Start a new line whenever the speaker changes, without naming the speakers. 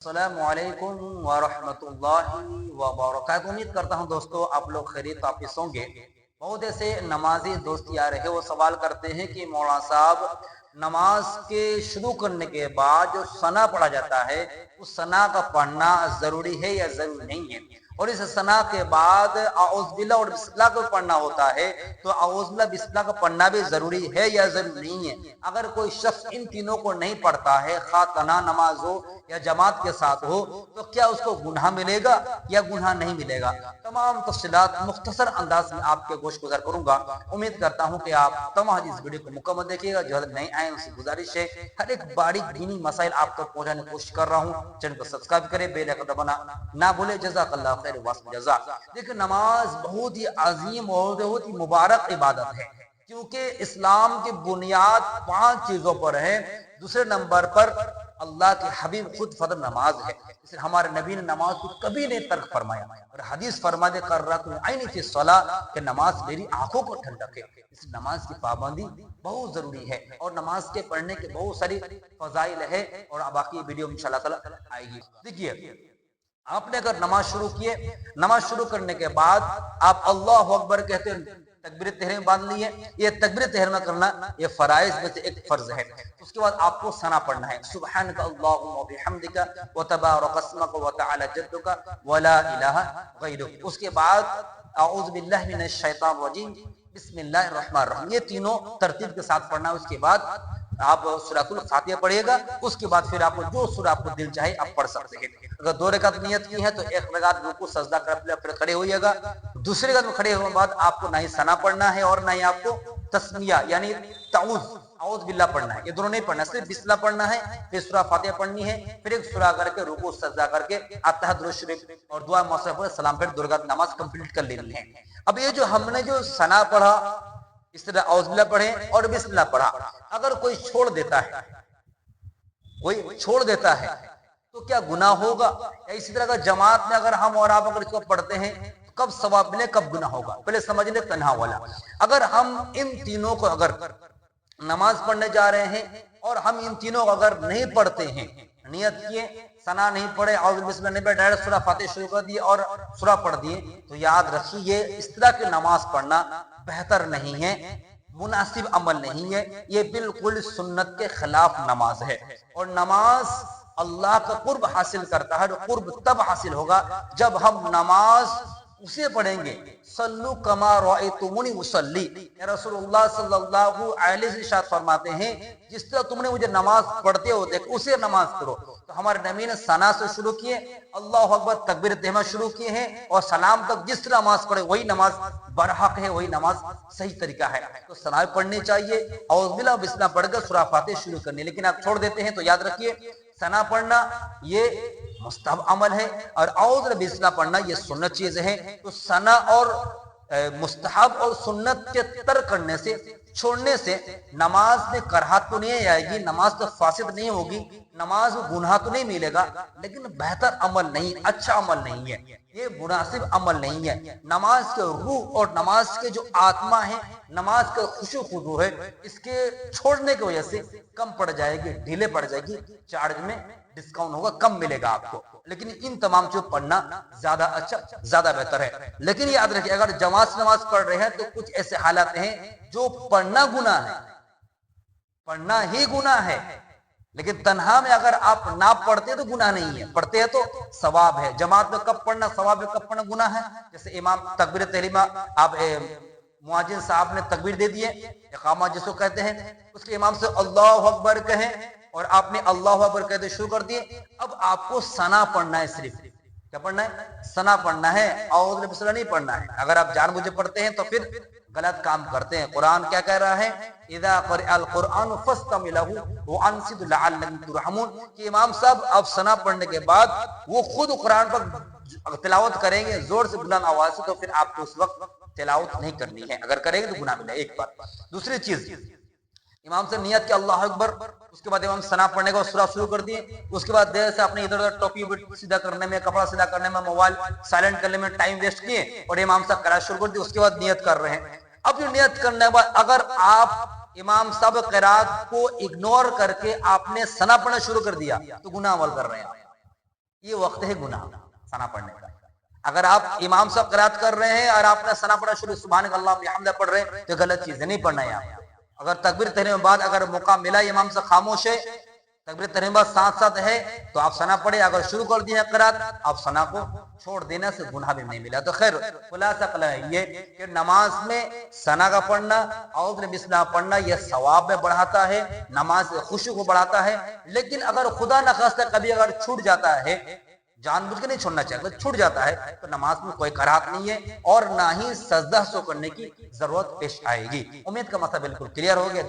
السلام علیکم ورحمۃ اللہ وبرکاتہ۔ امید کرتا ہوں دوستو آپ لوگ خیریت واپس ہوں گے۔ بہت ایسے نمازی دوست آ رہے وہ سوال کرتے ہیں کہ مولانا صاحب نماز کے شروع کرنے کے بعد جو ثنا پڑھا جاتا ہے اس ثنا کا پڑھنا ضروری ہے یا ضروری نہیں ہے، اور اس ثنا کے بعد اعوذ باللہ اور بسم اللہ کو پڑھنا ہوتا ہے تو اعوذ باللہ بسم اللہ کا پڑھنا بھی ضروری ہے یا ضروری نہیں ہے۔ اگر کوئی شخص ان تینوں کو نہیں پڑھتا ہے، خواہ تنہا نماز ہو یا جماعت کے ساتھ ہو، تو کیا اس کو گناہ ملے گا یا گناہ نہیں ملے گا؟ تمام تفصیلات مختصر انداز میں آپ کے گوش گزر کروں گا۔ امید کرتا ہوں کہ آپ تمام اس ویڈیو کو مکمل دیکھیے گا۔ جو حضرت نئے آئے ان سے گزارش ہے ہر ایک باریک دینی مسائل آپ تک پہنچانے کی کوشش کر رہا ہوں۔ چینل کو سبسکرائب کریں، بیل آئیکن دبانا نہ بھولے۔ جزاک اللہ خیر واسم جزا۔ دیکھیں نماز بہت ہی عظیم اور بہت ہی مبارک عبادت ہے، کیونکہ اسلام کی بنیاد 5 چیزوں پر ہے۔ دوسرے نمبر پر اللہ کے حبیب خود فرض نماز ہے، اس لیے ہمارے نبی نے نماز کو کبھی نہیں ترک فرمایا، اور حدیث فرما دے قرۃ العین فی الصلاۃ کہ نماز میری آنکھوں کو ٹھنڈک ہے۔ اس نماز کی پابندی بہت ضروری ہے، اور نماز کے پڑھنے کے بہت ساری فضائل ہے، اور باقی ویڈیو انشاءاللہ تعالی آئے گی۔ دیکھیے آپ نے اگر نماز شروع کیے، نماز شروع کرنے کے بعد آپ اللہ اکبر کہتے ہیں، تکبیر تحریم باندھ لی ہے۔ یہ تکبیر تحریم کرنا یہ فرائض میں سے ایک فرض ہے۔ اس کے بعد آپ کو ثنا پڑھنا ہے، سبحانک اللہم وبحمدک وتبارک اسمک وتعالی جدک ولا الہ غیرک۔ اس کے بعد اعوذ باللہ من الشیطان الرجیم بسم اللہ الرحمن الرحیم، یہ تینوں ترتیب کے ساتھ پڑھنا ہے۔ اس کے بعد آپ سورۃ الفاتحہ پڑھیے گا، اس کے بعد پھر آپ کو جو سورہ آپ کو دل چاہے آپ پڑھ سکتے ہیں۔ اگر 2 رکعت نیت کی ہے تو 1 رکعت رکوع سجدہ کر پھر کھڑے ہوئیے گا۔ دوسری رکعت میں کھڑے ہونے کے بعد آپ کو نہ ہی ثنا پڑھنا ہے اور نہ ہی آپ کو تسمیہ یعنی اعوذ باللہ پڑھنا ہے، یہ دونوں نہیں پڑھنا، صرف بسم اللہ پڑھنا ہے، پھر سورہ فاتحہ پڑھنی ہے، پھر ایک سورہ کر کے رکوع سجدہ کر کے اتحیات درود شریف اور دعا موصوف پر سلام پھر 2 رکعت نماز کمپلیٹ کر لینی ہے۔ اب یہ جو ہم نے جو ثنا پڑھا، اس طرح اعوذ باللہ پڑھیں اور بسم اللہ پڑھا، اگر کوئی چھوڑ دیتا ہے، کوئی چھوڑ دیتا ہے تو کیا گناہ ہوگا؟ یا اسی طرح اگر جماعت میں اگر ہم اور آپ اگر اس کو پڑھتے ہیں تو کب ثواب ملے کب گناہ ہوگا؟ پہلے سمجھ لیں تنہا والا۔ اگر ہم ان تینوں کو اگر نماز پڑھنے جا رہے ہیں اور ہم ان تینوں کو اگر نہیں پڑھتے ہیں، نیت کیے، ثنا نہیں پڑھے، اعوذ بسم اللہ نہیں پڑھے، ڈائریکٹ سورہ فاتحہ شروع کر دیے اور سورہ پڑھ دیے، تو یاد رکھیے یہ اس طرح کی نماز پڑھنا بہتر نہیں ہے، مناسب عمل نہیں ہے، یہ بالکل سنت کے خلاف نماز ہے۔ اور نماز اللہ کا قرب حاصل کرتا ہے، قرب تب حاصل ہوگا جب ہم نماز اسے پڑھیں گے، صلو کما رأیتمونی اصلی، رسول اللہ صلی اللہ علیہ وسلم ارشاد فرماتے ہیں جس طرح تم نے مجھے نماز پڑھتے ہو دیکھ اسے نماز کرو۔ تو ہمارے نبی نے ثنا سے شروع کیے، اللہ اکبر تکبیر تحریمہ شروع کیے ہیں، اور سلام تک جس طرح نماز پڑھے وہی نماز برحق ہے، وہی نماز صحیح طریقہ ہے۔ تو ثنا پڑھنی چاہیے، اعوذ باللہ بسم اللہ پڑھ کر سورہ فاتحہ شروع کرنی، لیکن آپ چھوڑ دیتے ہیں تو یاد رکھیے ثنا پڑھنا یہ مستحب عمل ہے، اور اعوذ باللہ بسم اللہ پڑھنا یہ سنت چیز ہے۔ تو ثنا اور مستحب اور سنت کے ترک کرنے سے، چھوڑنے سے نماز میں کراہت تو نہیں آئے گی، نماز تو فاسد نہیں ہوگی، نماز میں گناہ تو نہیں ملے گا، لیکن بہتر عمل نہیں، اچھا عمل نہیں ہے، یہ مناسب عمل نہیں ہے۔ نماز کے روح اور نماز کے جو آتما ہے، نماز کا خشوع خضوع ہے، اس کے چھوڑنے کی وجہ سے کم پڑ جائے گی، ڈھیلے پڑ جائے گی، چارج میں ڈسکاؤنٹ ہوگا، کم ملے گا آپ کو، لیکن ان تمام چیزوں پڑھنا زیادہ اچھا، زیادہ بہتر ہے۔ لیکن یاد رکھیے اگر جماعت سے نماز پڑھ رہے ہیں تو کچھ ایسے حالات ہیں جو پڑھنا گناہ ہے، پڑھنا ہی گناہ ہے، لیکن تنہا میں اگر آپ نہ پڑھتے تو گناہ نہیں ہے، پڑھتے ہیں تو ثواب ہے۔ جماعت میں کب پڑھنا ثواب ہے، کب پڑھنا گناہ ہے؟ جیسے امام تکبیر تحریمہ آپ مؤذن صاحب نے تکبیر دے دیے، اقامہ جس کو کہتے ہیں، اس کے امام سے اللہ اکبر کہیں اور آپ نے اللہ اکبر کہتے شروع کر دیے، اب آپ کو ثنا پڑھنا ہے، صرف کیا پڑھنا ہے؟ ثنا پڑھنا ہے، اعوذ باللہ بسم اللہ نہیں پڑھنا ہے۔ اگر آپ جان بوجھ پڑھتے ہیں تو پھر غلط کام کرتے ہیں۔ قرآن کیا کہہ رہا ہے؟ اذا قرئ القرآن فاستمعوا له وانصتوا لعلکم ترحمون، کہ امام صاحب اب ثنا پڑھنے کے بعد وہ خود قرآن پر تلاوت کریں گے زور سے بلند آواز سے، تو پھر آپ کو اس وقت تلاوت نہیں کرنی ہے، اگر کریں گے تو گناہ ملے۔ ایک بات۔ دوسری چیز، امام سے نیت کے اللہ اکبر، اس کے بعد امام ثنا پڑھنے کا سورہ شروع کر دیے، اس کے بعد دیر سے اپنے ادھر ادھر ٹوپی سیدھا کرنے میں، کپڑا سیدھا کرنے میں، موبائل سائلنٹ کرنے میں ٹائم ویسٹ کیے اور امام صاحب قرات شروع کر دی، اس کے بعد نیت کر رہے ہیں۔ اب جو نیت کرنے کے بعد اگر آپ امام صاحب قرات کو اگنور کر کے آپ نے ثنا پڑھنا شروع کر دیا تو گناہ عمل کر رہے ہیں، یہ وقت ہے گناہ ثنا پڑھنے کا. اگر آپ امام صاحب قرات کر رہے ہیں اور آپ نے ثنا پڑھنا شروع سبحان اللہ بحمدہ پڑھ رہے ہیں تو غلط چیز ہے, نہیں پڑھنا ہے آپ. اگر تکبیر تحریم کے بعد اگر موقع ملا امام سے خاموش ہے, تکبیر تحریم بعد ساتھ ساتھ ہے تو آپ ثنا پڑھے. اگر شروع کر دیے قرات آپ ثنا کو چھوڑ دینا سے گناہ بھی نہیں ملا. تو خیر خلاصہ یہ کہ نماز میں ثنا کا پڑھنا اعوذ بسم اللہ پڑھنا یہ ثواب میں بڑھاتا ہے, نماز خشوع کو بڑھاتا ہے. لیکن اگر خدا نخواستہ کبھی اگر چھوٹ جاتا ہے, جان بوجھ کے نہیں چھوڑنا چاہیے, اگر چھوٹ جاتا ہے تو نماز میں کوئی کراہت نہیں ہے اور نہ ہی سجدہ سو کرنے کی ضرورت پیش آئے گی. امید کا مسئلہ بالکل کلیئر ہو گیا.